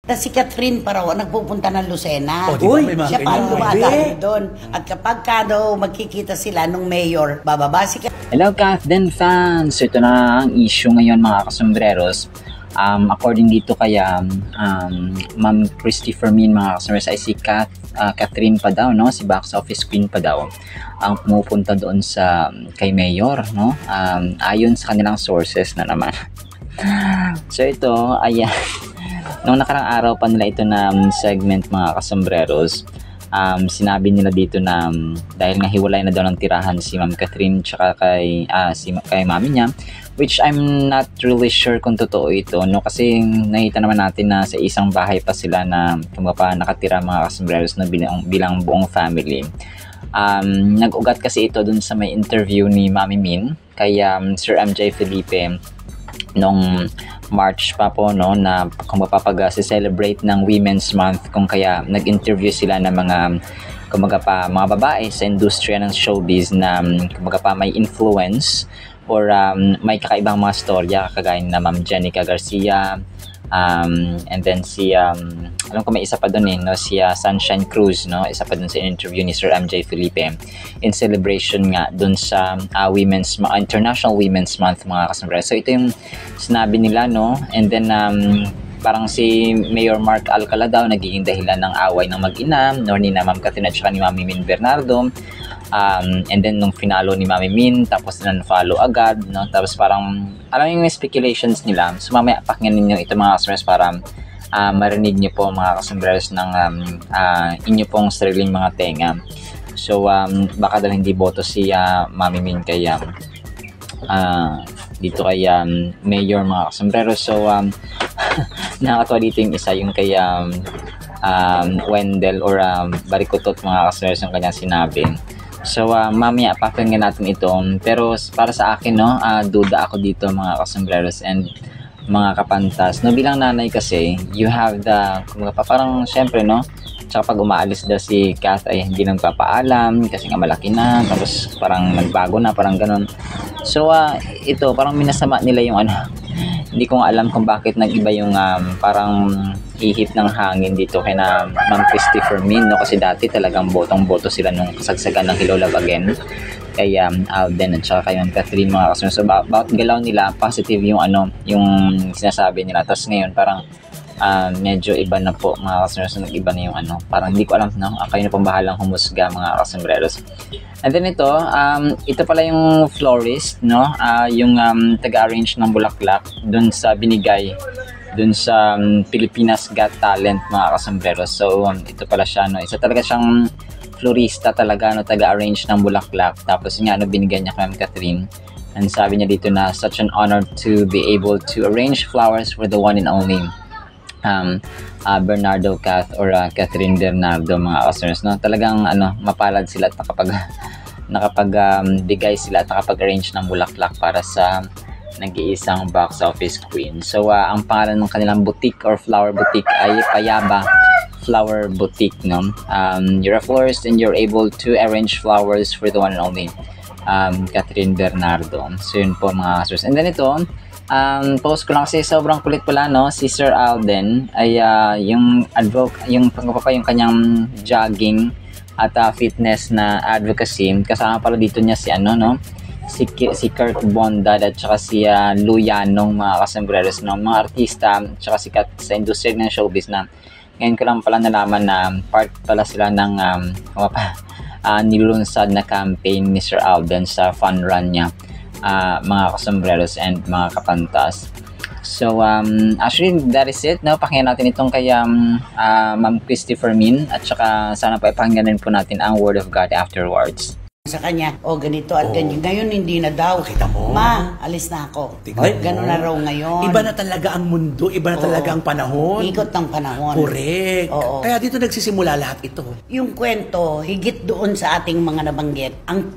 Tapos si Catherine pa raw, nagpupunta ng Lucena. Diba, may mga siya pa ang ganyan. dumadaan doon. At kapag daw magkikita sila nung mayor, bababa si Hello Kath Den fans! So ito na ang issue ngayon mga kasombreros. According dito kay Ma'am Christy Fermin mga kasombreros ay si Catherine pa daw, no? Si box office queen pa daw ang pumupunta doon sa kay mayor, no? Ayon sa kanilang sources na naman. So ito, ayan. Nung nakarang araw pa nila ito na segment mga kasombreros, sinabi nila dito na dahil nga hiwalay na daw ng tirahan si Ma'am Catherine tsaka kay mami niya, which I'm not really sure kung totoo ito, no? Kasi nakita naman natin na sa isang bahay pa sila na kumbaga nakatira mga kasombreros na bilang buong family. Nag-ugat kasi ito dun sa may interview ni Mami Min kay Sir MJ Felipe nung March pa po, no, na kung celebrate ng Women's Month, kung kaya nag-interview sila ng mga mga babae sa industriya ng showbiz na may influence or may kakaibang mga storya kagaya na Ma'am Jenica Garcia, and then si alam ko may isa pa doon no, si Sunshine Cruz, no, isa pa doon sa interview ni Sir MJ Felipe in celebration nga doon sa International Women's Month mga kasombreros. So ito yung sinabi nila, no, and then parang si Mayor Mark Alcala daw nagiging dahilan ng away ng mag-ina, no, ni na Ma'am Catherine at saka ni Mami Min Bernardo. And then nung finalo ni Mami Min, tapos na follow agad, no? Tapos parang alam yung speculations nila. So mamaya pakinggan ninyo ito mga kasombreros para marinig nyo po mga kasombreros ng inyo pong sariling mga tenga. So baka dahil hindi boto si Mami Min kay dito kay Mayor mga kasombreros. So nakakatawa dito yung isa, yung kay Wendell or Barikutot mga kasombreros yung kanyang sinabi. So mamaya pakinggan natin ito, pero para sa akin, no, duda ako dito mga kasombreros and mga kapantas, no, bilang nanay kasi you have the parang syempre, no, tsaka pag umaalis daw si Kath ay hindi nang papaalam kasi nga malaki na, tapos parang nagbago na, parang ganun. So ito parang minasama nila yung hindi ko alam kung bakit nag-iba yung parang ihip ng hangin dito kay na Ma'am Christy Fermin, no, kasi dati talagang botong-boto sila nung kasagsagan ng Hello Love Again kay Alden at saka kay Ma'am Catherine mga kasunod. So about galaw nila, positive yung yung sinasabi nila, tapos ngayon parang medyo iba na po mga kasombreros, nag-iba na yung parang hindi ko alam, no, kayo na pong bahalang humusga mga kasombreros. And then ito pala yung florist, no, yung taga-arrange ng bulaklak dun sa binigay dun sa Pilipinas Got Talent mga kasombreros. So ito pala siya, no, isa talaga siyang florista talaga, no, taga-arrange ng bulaklak. Tapos nga binigyan niya kay Ma'am Catherine. And sabi niya dito na such an honor to be able to arrange flowers for the one and only Bernardo Kath or Catherine Bernardo mga kasombreros, no. Talagang mapalad sila at bigay sila at nakapag-arrange ng bulaklak para sa nag-iisang box office queen. So ang pangalan ng kanilang boutique or flower boutique ay Payaba Flower Boutique, no. You're a florist and you're able to arrange flowers for the one and only Catherine Bernardo. So yun po mga kasombreros. And then ito post ko lang kasi sobrang kulit pala, no, si Sir Alden ay yung kanyang jogging at fitness na advocacy, kasama pala dito niya si si Kurt Bondad at saka si Lou Yanong mga kasombreros, no, mga artista tsaka sikat sa industriya ng showbiz na ngayon ko lang pala nalaman na part pala sila ng nilulunsad na campaign ni Sir Alden sa fun run niya mga kasombreros and mga kapantas. So actually that is it, no. Pakinggan natin itong kay Ma'am Christy Fermin at saka sana pa ipakinggan din po natin ang Word of God afterwards. Sa kanya, ganito at ganyan. Ngayon hindi na daw. Kita mo. Ma, alis na ako. Gano'n na raw ngayon. Iba na talaga ang mundo, iba na talaga ang panahon. Ikot ng panahon. Correct. Oo. Kaya dito nagsisimula lahat ito. Yung kwento, higit doon sa ating mga nabanggit, ang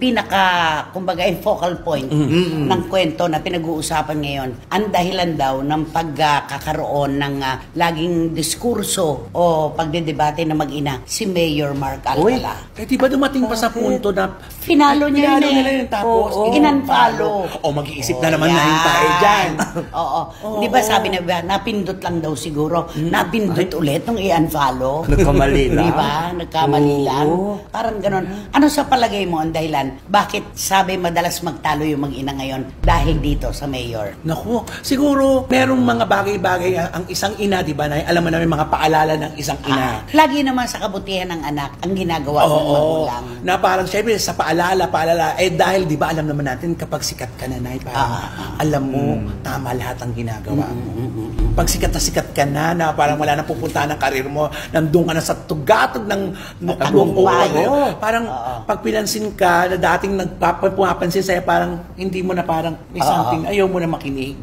kumbaga yung focal point ng kwento na pinag-uusapan ngayon, ang dahilan daw ng pagkakaroon ng laging diskurso o pagdedebate na mag-ina, si Mayor Mark Alcala. Kaya di ba dumating pa sa punto na Finalo niya Pinalo yun nila yun, tapos in-unfollow. O mag-iisip na naman na yung tayo dyan. Oo. Di ba sabi na ba, napindot lang daw siguro. Napindot ulit nung i-unfollow. Nagkamali lang. Di ba? Nagkamali lang. Parang ganon. Ano sa palagay mo ang dahilan? Bakit sabi madalas magtalo yung mag-ina ngayon? Dahil dito sa mayor. Naku, siguro merong mga bagay-bagay ang isang ina, di ba, na alam mo namin mga paalala ng isang ina. Lagi naman sa kabutihan ng anak ang ginagawa ng magulang. Na parang syempre sa paalala, dahil di ba alam naman natin kapag sikat ka na, Nay, parang alam mo, tama lahat ang ginagawa mo. Pag sikat ka na parang wala na pupuntahan ng karir mo, nandun ka na sa tugatog ng Tagumpay. Parang pag pinansin ka na dating pumapansin sa'yo, parang hindi mo na parang may something, ayaw mo na makinig.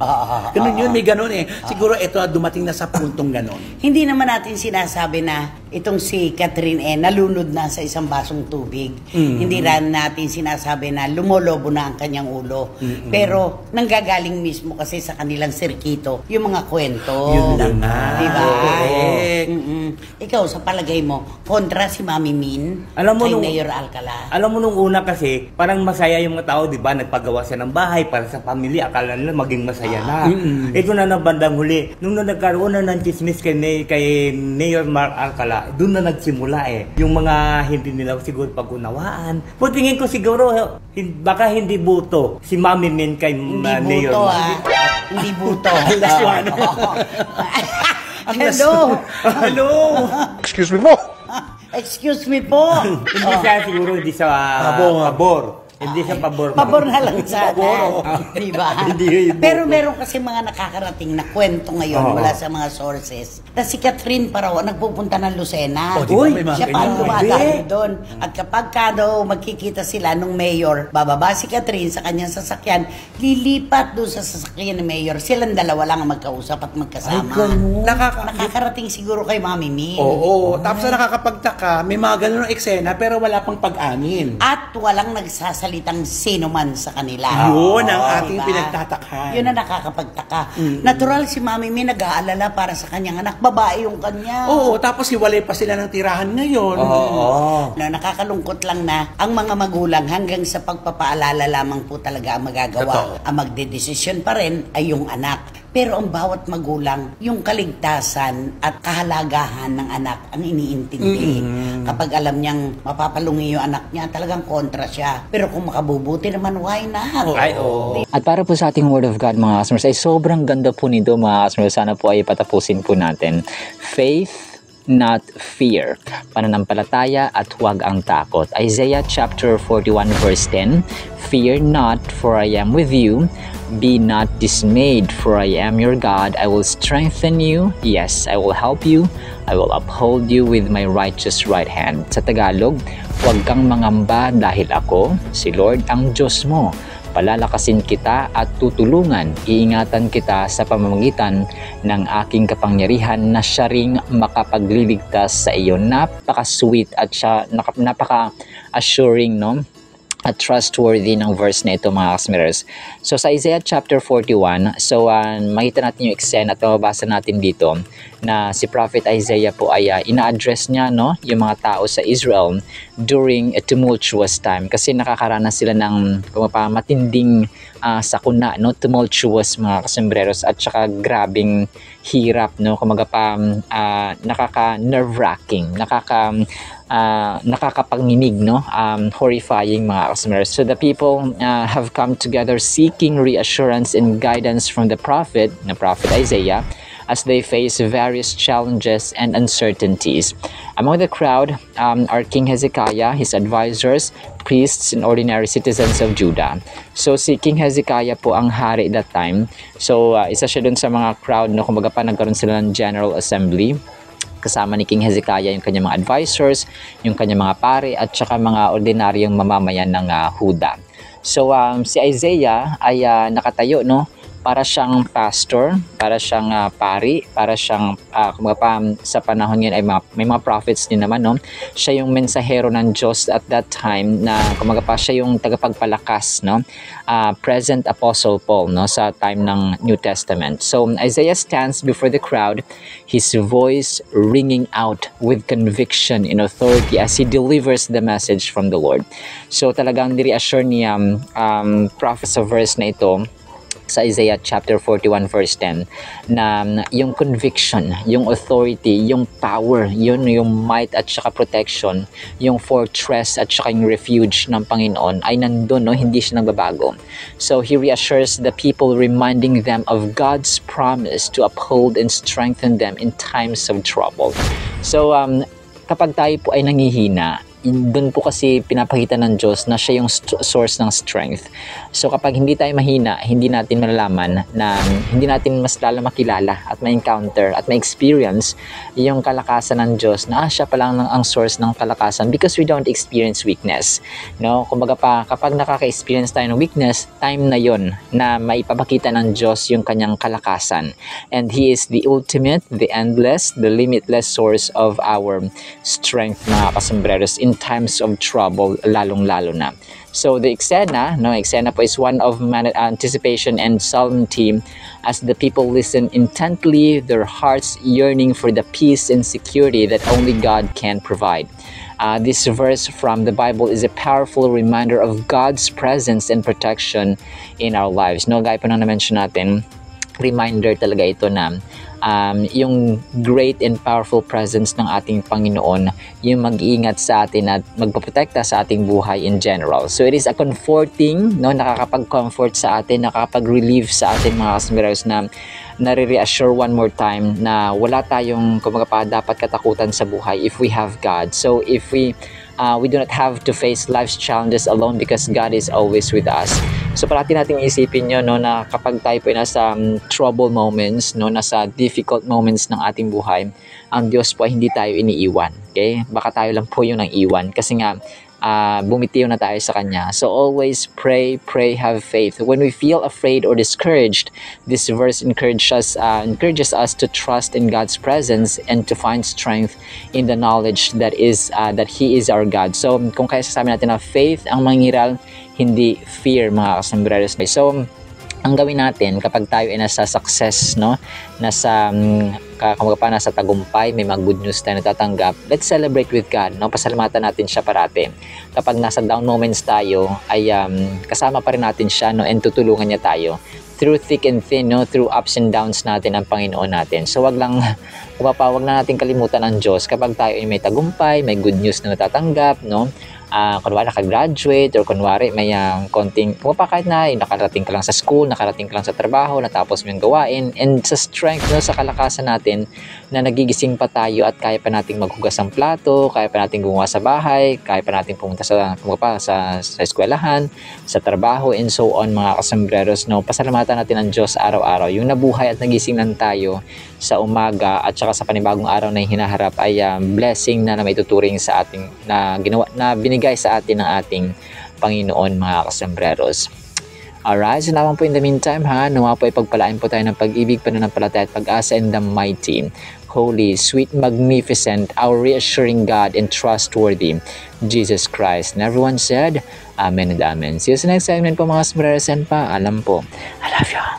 Ganun yun, may ganun eh. Siguro ito dumating na sa puntong ganun. Hindi naman natin sinasabi na itong si Catherine nalunod na sa isang basong tubig. Hindi rin natin sinasabi na lumolobo na ang kanyang ulo. Pero nanggagaling mismo kasi sa kanilang sirkito yung mga kwento. Yun lang nga. Diba? Correct. Ikaw, sa palagay mo, kontra si Mami Min Alam mo kay nung- Mayor Alcala. Alam mo nung una kasi, parang masaya yung mga tao, di ba? Nagpagawa siya ng bahay para sa pamilya. Akala nila maging masaya na. Ito na ng bandang huli. Nung nagkaroon na ng chismis kay Mayor Mark Alcala, doon na nagsimula eh. Yung mga hindi nila siguro pag-unawaan. Kung tingin ko siguro, baka hindi buto si Mami Min kay Hindi Mayor buto, Mark. Hindi buto. Last one. Hello. Hello! Excuse me po. Excuse me po. Hindi siya siguro hindi sa pabor. Hindi siya pabor. Pabor na lang sana. Di ba? Hindi yun. Pero meron kasi mga nakakarating na kwento ngayon mula sa mga sources na si Catherine Parao nagpupunta ng Lucena. Oh, di ba? May mga Siya pa ang ganyan. dumadaan doon. At kapag ka daw magkikita sila nung mayor, bababa si Catherine sa kanyang sasakyan, lilipat doon sa sasakyan ni mayor. Silang dalawa lang ang magkausap at magkasama. Nakakarating siguro kay Mami Min. Oo. Tapos na nakakapagtaka, may mga ganun eksena pero wala pang pag-amin. At walang nagsasalitang sino man sa kanila. Yun ang Oo, ating diba? pinagtatakhan. Yun ang nakakapagtaka. Natural si Mami Min nag-aalala para sa kanyang anak. Babae yung kanya. Oo, tapos hiwalay pa sila ng tirahan ngayon. Na nakakalungkot lang na ang mga magulang hanggang sa pagpapaalala lamang po talaga ang magagawa. Totoo. Ang magdedesisyon pa rin ay yung anak. Pero ang bawat magulang, yung kaligtasan at kahalagahan ng anak ang iniintindi. Kapag alam niyang mapapalungi yung anak niya, talagang kontra siya. Pero kung makabubuti naman, why not? Ay, oo. At para po sa ating Word of God mga customers ay sobrang ganda po nito mga customers. Sana po ay patapusin po natin. Faith, not fear. Pananampalataya at huwag ang takot. Isaiah chapter 41 verse 10. Fear not, for I am with you. Be not dismayed, for I am your God. I will strengthen you. Yes, I will help you. I will uphold you with my righteous right hand. Sa Tagalog, huwag kang mangamba dahil ako, si Lord ang Diyos mo. Palalakasin kita at tutulungan. Iingatan kita sa pamamagitan ng aking kapangyarihan na siya ring makapagliligtas sa iyo. Napaka-sweet at siya, napaka-assuring, no? At trustworthy ng verse na ito mga kasmirers. So sa Isaiah chapter 41, so makita natin yung eksena at mababasa natin dito na si Prophet Isaiah po ay ina-address niya no, yung mga tao sa Israel during a tumultuous time kasi nakakaranas sila ng matinding sakuna, no, tumultuous mga kasembreros at saka grabing hirap, no, kumaga pa nakaka-nerve-wracking, nakakapanginig, no, horrifying mga kasembreros. So the people have come together seeking reassurance and guidance from the prophet Isaiah as they face various challenges and uncertainties. Among the crowd are King Hezekiah, his advisors, priests, and ordinary citizens of Judah. So si King Hezekiah po ang hari that time. So isa siya dun sa mga crowd, no, kumbaga pa nagkaroon sila ng General Assembly. Kasama ni King Hezekiah yung kanyang mga advisors, yung kanyang mga pare, at saka mga ordinaryong mamamayan ng Huda. So si Isaiah ay nakatayo, no, para siyang pastor, para siyang pari, para siyang sa panahon ngayon ay may mga prophets din naman, no? Siya yung mensahero ng Diyos at that time na siya yung tagapagpalakas, no? Present Apostle Paul, no, sa time ng New Testament. So Isaiah stands before the crowd, his voice ringing out with conviction and authority as he delivers the message from the Lord. So talagang ni-reassure niya prophet sa verse na ito sa Isaiah chapter 41 verse 10 na yung conviction, yung authority, yung power, yung might at saka protection, yung fortress at saka yung refuge ng Panginoon ay nandun, no? Hindi siya nagbabago. So he reassures the people, reminding them of God's promise to uphold and strengthen them in times of trouble. So kapag tayo po ay nangihina, doon po kasi pinapakita ng Diyos na siya yung source ng strength. So kapag hindi tayo mahina, hindi natin malalaman na hindi natin mas lalo makilala at ma-encounter at ma-experience yung kalakasan ng Diyos na siya pa lang ang source ng kalakasan because we don't experience weakness. No? Kumbaga pa, kapag nakaka-experience tayo ng weakness, time na yon na maipapakita ng Diyos yung kanyang kalakasan. And He is the ultimate, the endless, the limitless source of our strength, mga kasombreros, in times of trouble, lalong-lalo na. So the eksena, eksena po is one of anticipation and solemnity as the people listen intently, their hearts yearning for the peace and security that only God can provide. This verse from the Bible is a powerful reminder of God's presence and protection in our lives. No, gaya po nang na-mention natin, reminder talaga ito na yung great and powerful presence ng ating Panginoon, yung mag-iingat sa atin at magpaprotekta sa ating buhay in general. So it is a comforting, no, nakakapag-comfort sa atin, nakakapag-relieve sa atin, mga kasombreros, na nare-reassure one more time na wala tayong dapat katakutan sa buhay if we have God. So if we do not have to face life's challenges alone because God is always with us. So parati nating isipin nyo, no, na kapag tayo po ay nasa trouble moments, no, nasa difficult moments ng ating buhay, ang Diyos po ay hindi tayo iniiwan. Okay? Baka tayo lang po yung nang iwan kasi nga bumitiw na tayo sa Kanya. So always pray, have faith. When we feel afraid or discouraged, this verse encourages us to trust in God's presence and to find strength in the knowledge that He is our God. So kung kaya sasabi natin na faith ang mangiral, hindi fear, mga kasombreros. So ang gawin natin kapag tayo ay nasa success, no, nasa tagumpay, may mga good news tayo natatanggap, let's celebrate with God, no? Pasalamatan natin siya parati. Kapag nasa down moments tayo, ay kasama pa rin natin siya, no, and tutulungan niya tayo through thick and thin, no, through ups and downs natin ang Panginoon natin. So wag na natin kalimutan ang Diyos kapag tayo ay may tagumpay, may good news na natatanggap, no? Kunwari nakagraduate or kunwari may konting kahit na nakarating ka lang sa school, nakarating ka lang sa trabaho, natapos mo yung gawain, and sa strength, no, sa kalakasan natin na nagigising pa tayo at kaya pa nating maghugas ng plato, kaya pa nating gumawa sa bahay, kaya pa nating pumunta sa eskwelahan, sa trabaho, and so on, mga kasombreros, no. Pasalamatan natin ang Diyos araw-araw. Yung nabuhay at nagising lang tayo sa umaga at saka sa panibagong araw na hinaharap ay blessing na may tuturing sa ating binigay sa atin ng ating Panginoon, mga kasombreros. Alright, so naman po in the meantime, nawa po ay pagpalain po tayo ng pag-ibig, pananampalataya at pag-asa in the mighty, holy, sweet, magnificent, our reassuring God and trustworthy Jesus Christ. And everyone said, Amen and Amen. See you sa next segment po, mga kasombreros, and paalam po. I love you.